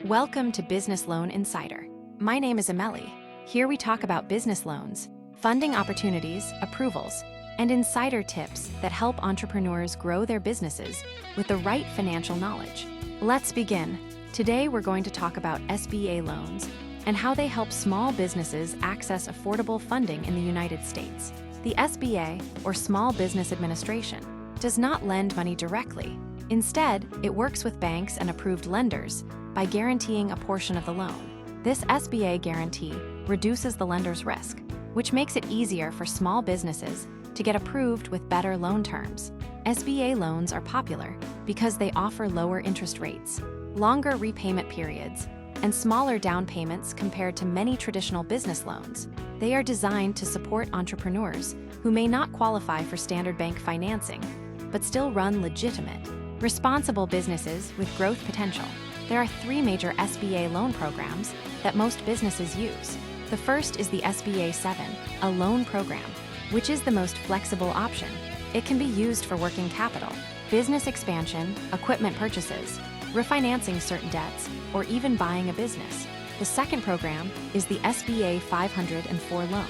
Welcome to Business Loan Insider. My name is Amelie. Here we talk about business loans, funding opportunities, approvals, and insider tips that help entrepreneurs grow their businesses with the right financial knowledge. Let's begin. Today we're going to talk about SBA loans and how they help small businesses access affordable funding in the United States. The SBA, or Small Business Administration, does not lend money directly. Instead, it works with banks and approved lenders by guaranteeing a portion of the loan. This SBA guarantee reduces the lender's risk, which makes it easier for small businesses to get approved with better loan terms. SBA loans are popular because they offer lower interest rates, longer repayment periods, and smaller down payments compared to many traditional business loans. They are designed to support entrepreneurs who may not qualify for standard bank financing, but still run legitimate, responsible businesses with growth potential. There are three major SBA loan programs that most businesses use. The first is the SBA 7, a loan program, which is the most flexible option. It can be used for working capital, business expansion, equipment purchases, refinancing certain debts, or even buying a business. The second program is the SBA 504 loan,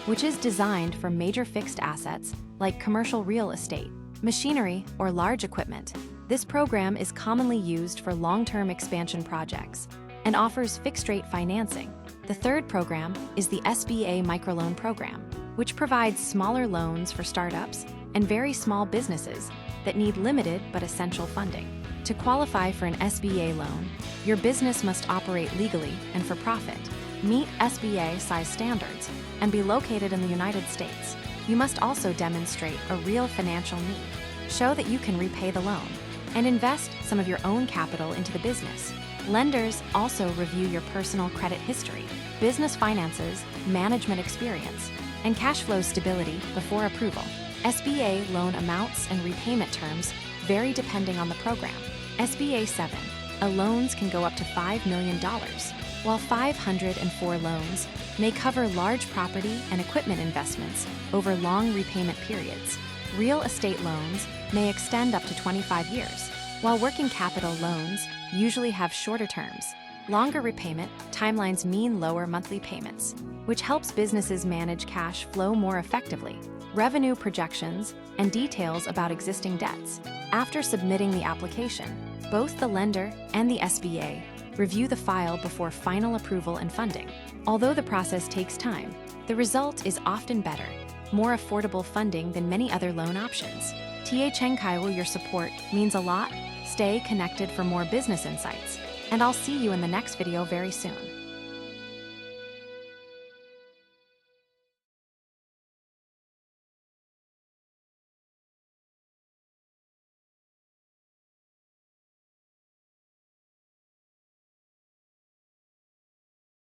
which is designed for major fixed assets like commercial real estate, machinery, or large equipment. This program is commonly used for long-term expansion projects and offers fixed-rate financing. The third program is the SBA Microloan program, which provides smaller loans for startups and very small businesses that need limited but essential funding. To qualify for an SBA loan, your business must operate legally and for profit, meet SBA size standards, and be located in the United States. You must also demonstrate a real financial need, show that you can repay the loan, and invest some of your own capital into the business. Lenders also review your personal credit history, business finances, management experience, and cash flow stability before approval. SBA loan amounts and repayment terms vary depending on the program. SBA 7 loans can go up to $5 million, while 504 loans may cover large property and equipment investments over long repayment periods. Real estate loans may extend up to 25 years, while working capital loans usually have shorter terms. Longer repayment timelines mean lower monthly payments, which helps businesses manage cash flow more effectively. Revenue projections and details about existing debts. After submitting the application, both the lender and the SBA review the file before final approval and funding. Although the process takes time, the result is often better, more affordable funding than many other loan options. TA Chenkaiwo, your support means a lot. Stay connected for more business insights, and I'll see you in the next video very soon.